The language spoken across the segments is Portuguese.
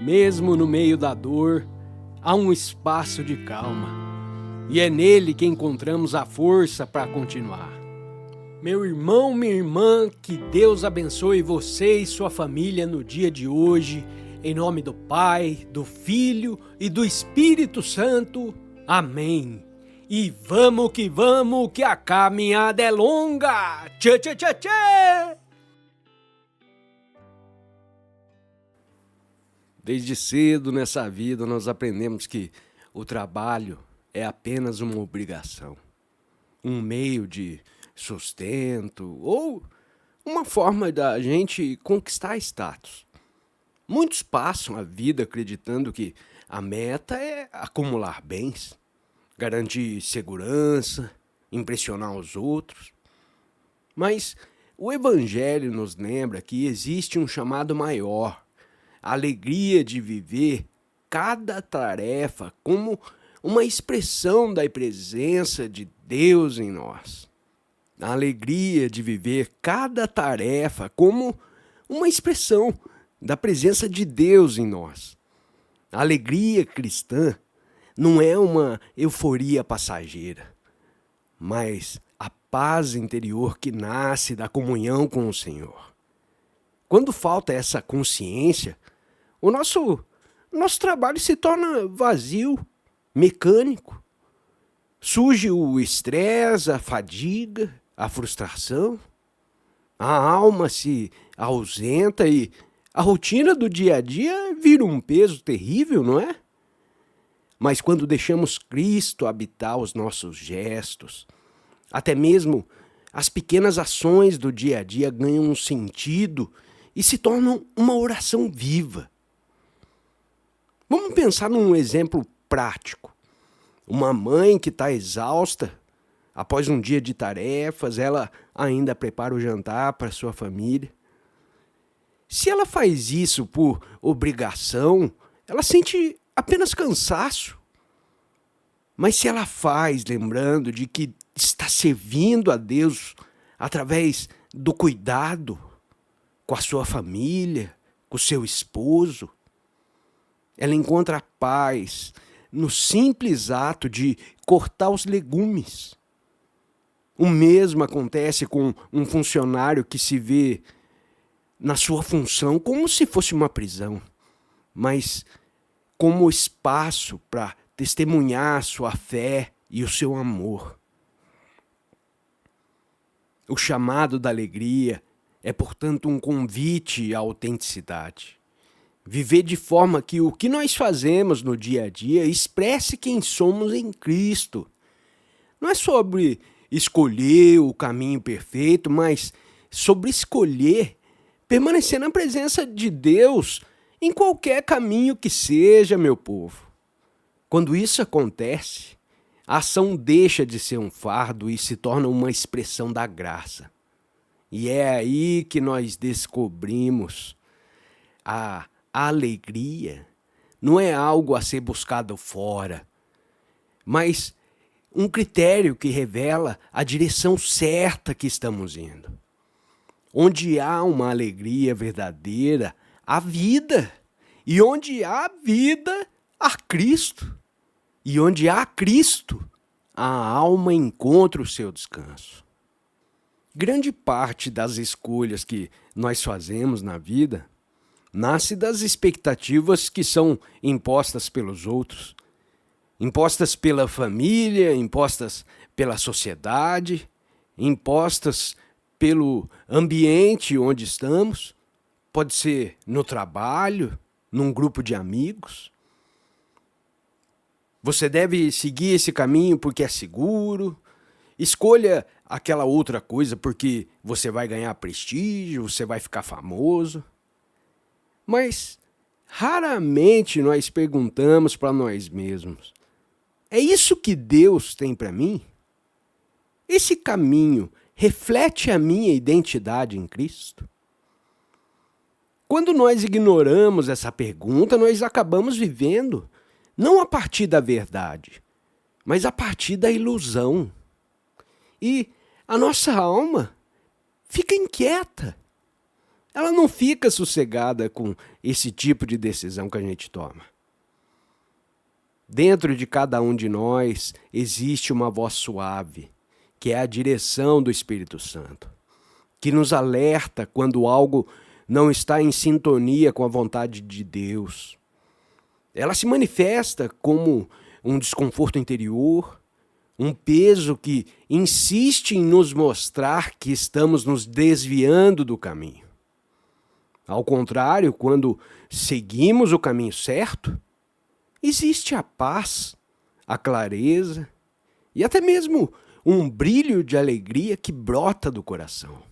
Mesmo no meio da dor, há um espaço de calma, e é nele que encontramos a força para continuar. Meu irmão, minha irmã, que Deus abençoe você e sua família no dia de hoje, em nome do Pai, do Filho e do Espírito Santo. Amém. E vamos, que a caminhada é longa. Tchê, tchê, tchê, tchê! Desde cedo nessa vida nós aprendemos que o trabalho é apenas uma obrigação, um meio de sustento ou uma forma da gente conquistar status. Muitos passam a vida acreditando que a meta é acumular bens, garantir segurança, impressionar os outros. Mas o Evangelho nos lembra que existe um chamado maior, a alegria de viver cada tarefa como uma expressão da presença de Deus em nós. A alegria de viver cada tarefa como uma expressão da presença de Deus em nós. A alegria cristã não é uma euforia passageira, mas a paz interior que nasce da comunhão com o Senhor. Quando falta essa consciência, o nosso trabalho se torna vazio, mecânico. Surge o estresse, a fadiga, a frustração. A alma se ausenta e a rotina do dia a dia vira um peso terrível, não é? Mas quando deixamos Cristo habitar os nossos gestos, até mesmo as pequenas ações do dia a dia ganham um sentido e se tornam uma oração viva. Vamos pensar num exemplo prático. Uma mãe que está exausta, após um dia de tarefas, ela ainda prepara o jantar para sua família. Se ela faz isso por obrigação, ela sente apenas cansaço. Mas se ela faz lembrando de que está servindo a Deus através do cuidado com a sua família, com o seu esposo, ela encontra paz no simples ato de cortar os legumes. O mesmo acontece com um funcionário que se vê na sua função como se fosse uma prisão, mas como espaço para testemunhar sua fé e o seu amor. O chamado da alegria é, portanto, um convite à autenticidade. Viver de forma que o que nós fazemos no dia a dia expresse quem somos em Cristo. Não é sobre escolher o caminho perfeito, mas sobre escolher permanecer na presença de Deus em qualquer caminho que seja, meu povo. Quando isso acontece, a ação deixa de ser um fardo e se torna uma expressão da graça. E é aí que nós descobrimos a alegria não é algo a ser buscado fora, mas um critério que revela a direção certa que estamos indo. Onde há uma alegria verdadeira, há vida. E onde há vida, há Cristo. E onde há Cristo, a alma encontra o seu descanso. Grande parte das escolhas que nós fazemos na vida nasce das expectativas que são impostas pelos outros, impostas pela família, impostas pela sociedade, impostas pelo ambiente onde estamos. Pode ser no trabalho, num grupo de amigos. Você deve seguir esse caminho porque é seguro. Escolha aquela outra coisa porque você vai ganhar prestígio, você vai ficar famoso. Mas raramente nós perguntamos para nós mesmos: é isso que Deus tem para mim? Esse caminho reflete a minha identidade em Cristo? Quando nós ignoramos essa pergunta, nós acabamos vivendo não a partir da verdade, mas a partir da ilusão. E a nossa alma fica inquieta. ela não fica sossegada com esse tipo de decisão que a gente toma. Dentro de cada um de nós existe uma voz suave, que é a direção do Espírito Santo, que nos alerta quando algo não está em sintonia com a vontade de Deus. Ela se manifesta como um desconforto interior, um peso que insiste em nos mostrar que estamos nos desviando do caminho. Ao contrário, quando seguimos o caminho certo, existe a paz, a clareza e até mesmo um brilho de alegria que brota do coração.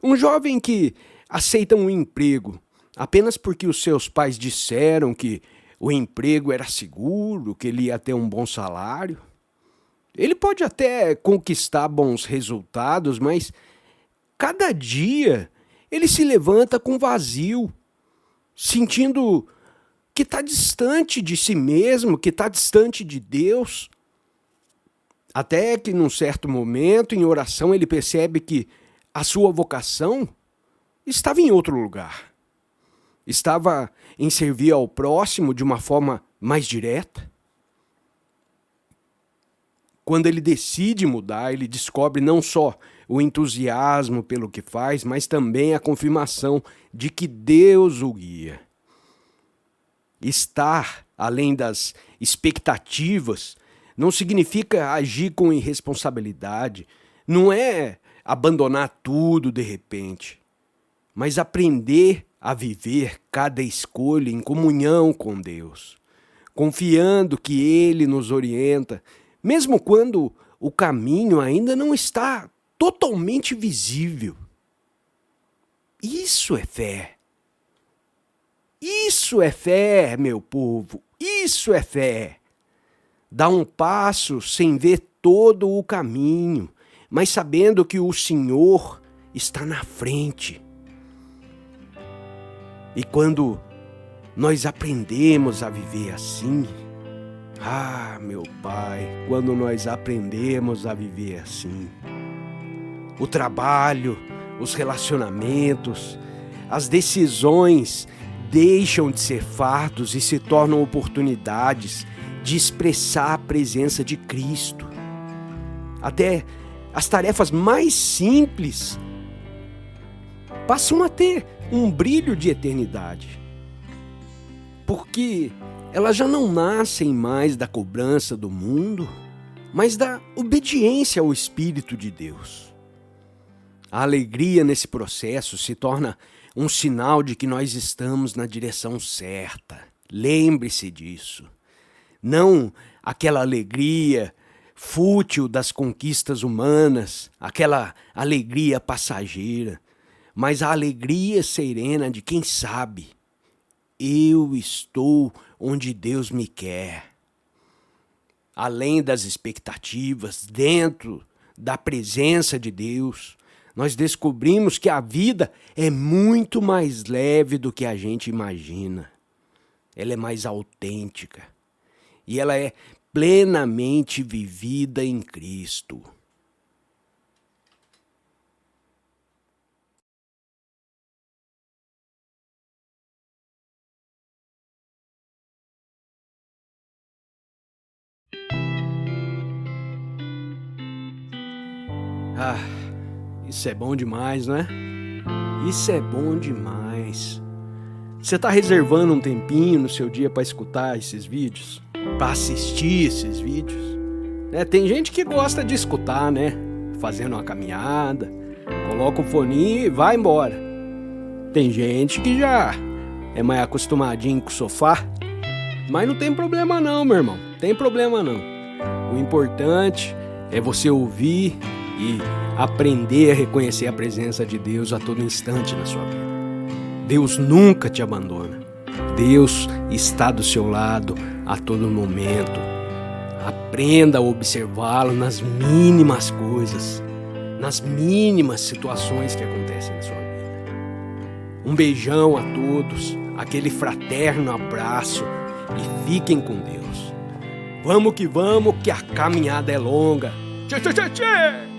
Um jovem que aceita um emprego apenas porque os seus pais disseram que o emprego era seguro, que ele ia ter um bom salário. Ele pode até conquistar bons resultados, mas cada dia ele se levanta com vazio, sentindo que está distante de si mesmo, que está distante de Deus. Até que num certo momento, em oração, ele percebe que a sua vocação estava em outro lugar. Estava em servir ao próximo de uma forma mais direta. Quando ele decide mudar, ele descobre não só o entusiasmo pelo que faz, mas também a confirmação de que Deus o guia. Estar além das expectativas não significa agir com irresponsabilidade, não é abandonar tudo de repente, mas aprender a viver cada escolha em comunhão com Deus, confiando que Ele nos orienta, mesmo quando o caminho ainda não está totalmente visível. Isso é fé. Isso é fé, meu povo. Isso é fé. Dar um passo sem ver todo o caminho, mas sabendo que o Senhor está na frente. E quando nós aprendemos a viver assim, meu Pai, quando nós aprendemos a viver assim, o trabalho, os relacionamentos, as decisões deixam de ser fardos e se tornam oportunidades de expressar a presença de Cristo. Até as tarefas mais simples passam a ter um brilho de eternidade, porque elas já não nascem mais da cobrança do mundo, mas da obediência ao Espírito de Deus. A alegria nesse processo se torna um sinal de que nós estamos na direção certa. Lembre-se disso. Não aquela alegria fútil das conquistas humanas, aquela alegria passageira, mas a alegria serena de quem sabe: eu estou onde Deus me quer. Além das expectativas, dentro da presença de Deus, nós descobrimos que a vida é muito mais leve do que a gente imagina. Ela é mais autêntica e ela é plenamente vivida em Cristo. Isso é bom demais, não é? Isso é bom demais. Você está reservando um tempinho no seu dia para escutar esses vídeos? Para assistir esses vídeos? Tem gente que gosta de escutar, né? Fazendo uma caminhada, coloca o foninho e vai embora. Tem gente que já é mais acostumadinho com o sofá, mas não tem problema não, meu irmão. Tem problema não. O importante é você ouvir e aprender a reconhecer a presença de Deus a todo instante na sua vida. Deus nunca te abandona. Deus está do seu lado a todo momento. Aprenda a observá-lo nas mínimas coisas, nas mínimas situações que acontecem na sua vida. Um beijão a todos, aquele fraterno abraço e fiquem com Deus. Vamos, que a caminhada é longa. Tchê, tchê, tchê, tchê!